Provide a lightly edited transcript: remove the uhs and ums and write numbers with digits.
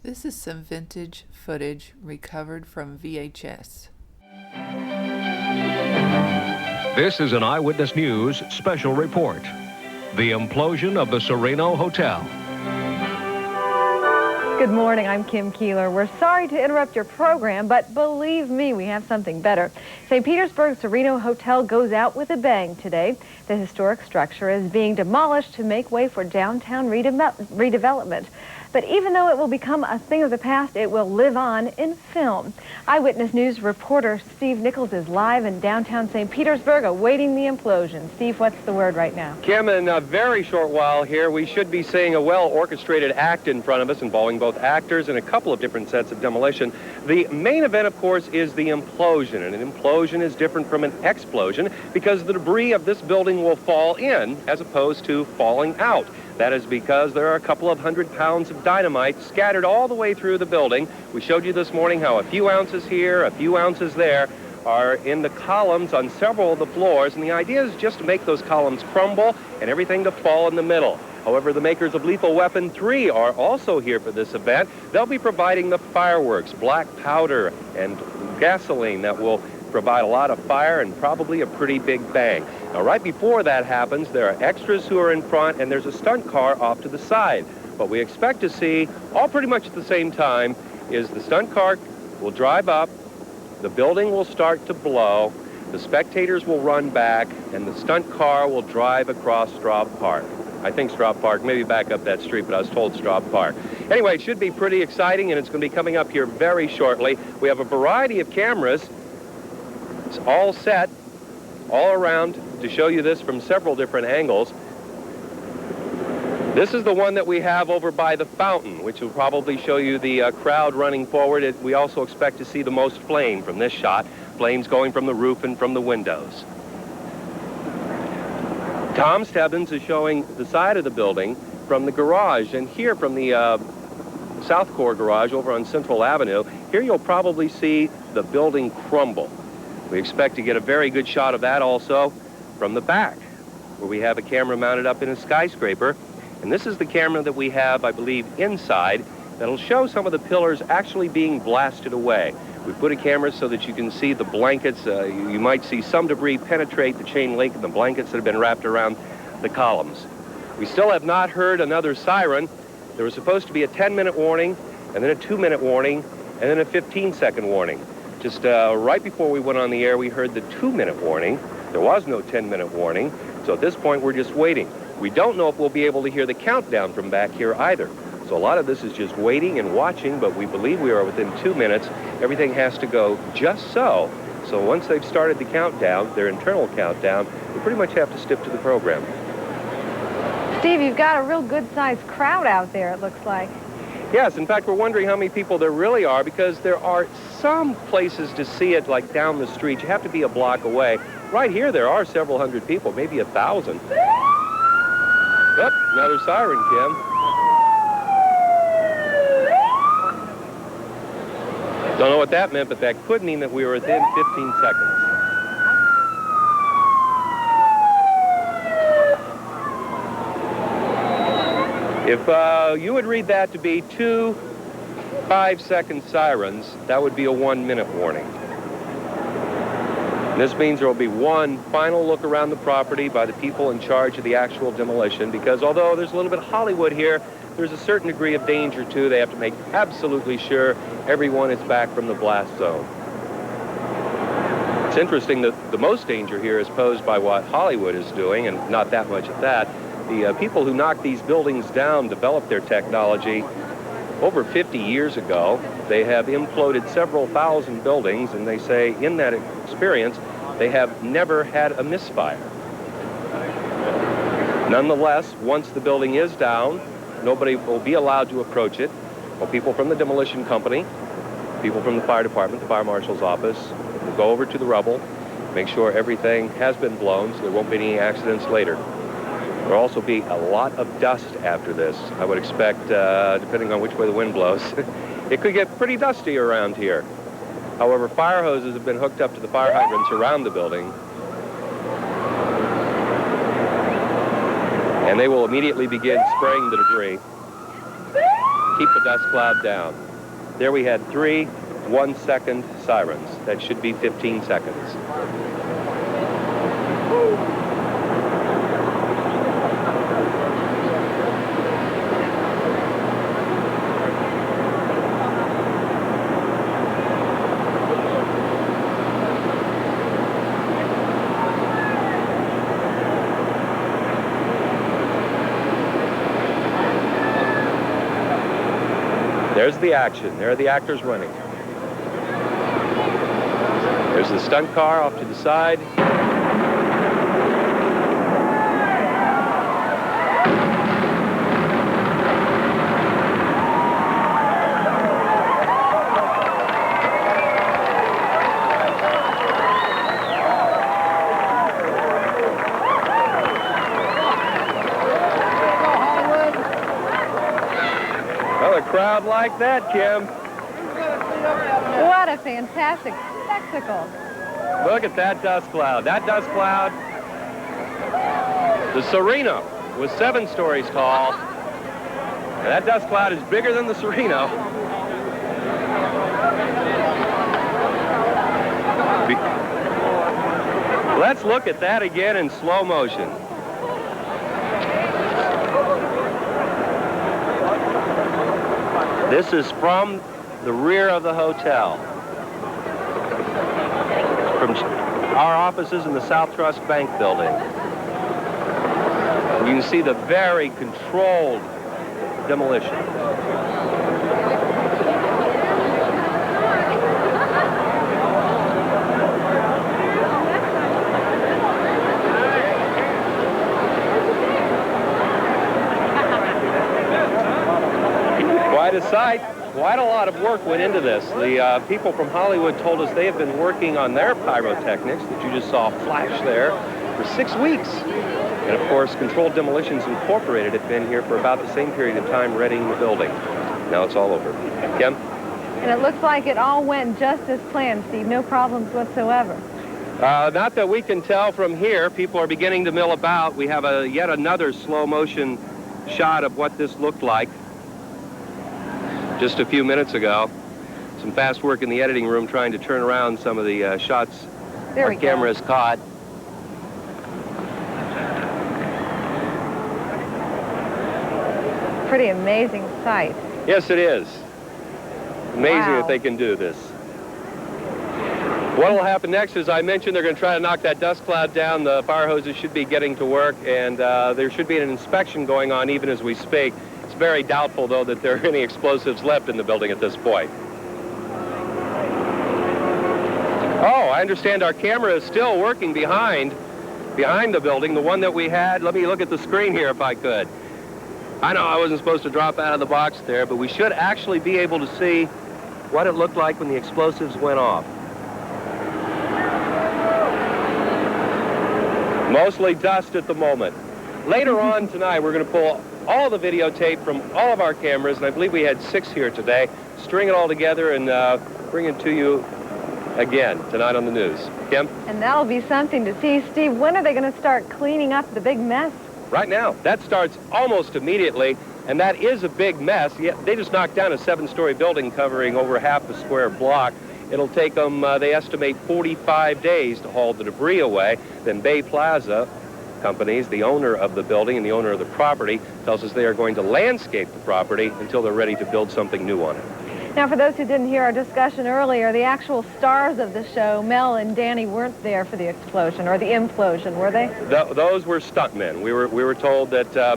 This is some vintage footage recovered from VHS. This is an Eyewitness News special report. The implosion of the Soreno Hotel. Good morning, I'm Kim Keeler. We're sorry to interrupt your program, but believe me, we have something better. St. Petersburg Soreno Hotel goes out with a bang today. The historic structure is being demolished to make way for downtown redevelopment. But even though it will become a thing of the past, it will live on in film. Eyewitness News reporter Steve Nichols is live in downtown St. Petersburg awaiting the implosion. Steve, what's the word right now? Kim, in a very short while here, we should be seeing a well-orchestrated act in front of us involving both actors and a couple of different sets of demolition. The main event, of course, is the implosion, and an implosion is different from an explosion because the debris of this building will fall in as opposed to falling out. That is because there are a couple of 100 pounds of dynamite scattered all the way through the building. We showed you this morning how a few ounces here, a few ounces there are in the columns on several of the floors, and the idea is just to make those columns crumble and everything to fall in the middle. However, the makers of Lethal Weapon 3 are also here for this event. They'll be providing the fireworks, black powder, and gasoline that will provide a lot of fire and probably a pretty big bang. Now, right before that happens, there are extras who are in front, and there's a stunt car off to the side. What we expect to see, all pretty much at the same time, is the stunt car will drive up, the building will start to blow, the spectators will run back, and the stunt car will drive across Straub Park. I think Straub Park, maybe back up that street, but I was told Straub Park. Anyway, it should be pretty exciting, and it's going to be coming up here very shortly. We have a variety of cameras. It's all set, all around, to show you this from several different angles. This is the one that we have over by the fountain, which will probably show you the crowd running forward. We also expect to see the most flame from this shot, flames going from the roof and from the windows. Tom Stebbins is showing the side of the building from the garage, and here from the South Core garage over on Central Avenue, here you'll probably see the building crumble. We expect to get a very good shot of that also from the back, where we have a camera mounted up in a skyscraper. And this is the camera that we have, I believe, inside that'll show some of the pillars actually being blasted away. We put a camera so that you can see the blankets. You might see some debris penetrate the chain link and the blankets that have been wrapped around the columns. We still have not heard another siren. There was supposed to be a 10-minute warning, and then a 2-minute warning, and then a 15-second warning. Just right before we went on the air, we heard the 2-minute warning. There was no 10-minute warning, so at this point, we're just waiting. We don't know if we'll be able to hear the countdown from back here either. So a lot of this is just waiting and watching, but we believe we are within 2 minutes. Everything has to go just so. So once they've started the countdown, their internal countdown, we pretty much have to stick to the program. Steve, you've got a real good-sized crowd out there, it looks like. Yes, in fact, we're wondering how many people there really are, because there are some places to see it, like down the street. You have to be a block away. Right here, there are several hundred people, maybe 1,000. Yep, another siren, Kim. Don't know what that meant, but that could mean that we were within 15 seconds. If you would read that to be 2 5-second sirens, that would be a 1-minute warning. This means there will be one final look around the property by the people in charge of the actual demolition, because although there's a little bit of Hollywood here, there's a certain degree of danger too. They have to make absolutely sure everyone is back from the blast zone. It's interesting that the most danger here is posed by what Hollywood is doing, and not that much of that. The people who knocked these buildings down developed their technology over 50 years ago. They have imploded several thousand buildings, and they say in that experience, they have never had a misfire. Nonetheless, once the building is down, nobody will be allowed to approach it. Well, people from the demolition company, people from the fire department, the fire marshal's office, will go over to the rubble, make sure everything has been blown so there won't be any accidents later. There will also be a lot of dust after this. I would expect, depending on which way the wind blows, it could get pretty dusty around here. However, fire hoses have been hooked up to the fire hydrants around the building, and they will immediately begin spraying the debris. keep the dust cloud down. There we had 3 1-second sirens. That should be 15 seconds. There's the action. There are the actors running. There's the stunt car off to the side. Crowd like that, Kim. What a fantastic spectacle. Look at that dust cloud. That dust cloud, the Soreno was 7 stories tall. And that dust cloud is bigger than the Soreno. Let's look at that again in slow motion. This is from the rear of the hotel. From our offices in the South Trust Bank building. You can see the very controlled demolition. Quite a sight. Quite a lot of work went into this. The people from Hollywood told us they have been working on their pyrotechnics that you just saw flash there for 6 weeks. And of course, Controlled Demolitions Incorporated had been here for about the same period of time readying the building. Now it's all over. Kim? And it looks like it all went just as planned, Steve. No problems whatsoever. Not that we can tell from here. People are beginning to mill about. We have yet another slow motion shot of what this looked like just a few minutes ago. Some fast work in the editing room trying to turn around some of the shots our cameras caught. Pretty amazing sight. Yes, it is. Amazing that they can do this. What will happen next, as I mentioned, they're going to try to knock that dust cloud down. The fire hoses should be getting to work, and there should be an inspection going on even as we speak. It's very doubtful, though, that there are any explosives left in the building at this point. Oh, I understand our camera is still working behind the building, the one that we had. Let me look at the screen here if I could. I know I wasn't supposed to drop out of the box there, but we should actually be able to see what it looked like when the explosives went off. Mostly dust at the moment. Later on tonight, we're going to pull all the videotape from all of our cameras, and I believe we had 6 here today, string it all together and bring it to you again tonight on the news. Kim? And that'll be something to see. Steve, when are they going to start cleaning up the big mess? Right now. That starts almost immediately, and that is a big mess. Yeah, they just knocked down a 7-story building covering over half a square block. It'll take them, they estimate, 45 days to haul the debris away. Then Bay Plaza Companies, the owner of the building and the owner of the property, tells us they are going to landscape the property until they're ready to build something new on it. Now, for those who didn't hear our discussion earlier, the actual stars of the show, Mel and Danny, weren't there for the explosion or the implosion, were they? Those were stuntmen. We were told that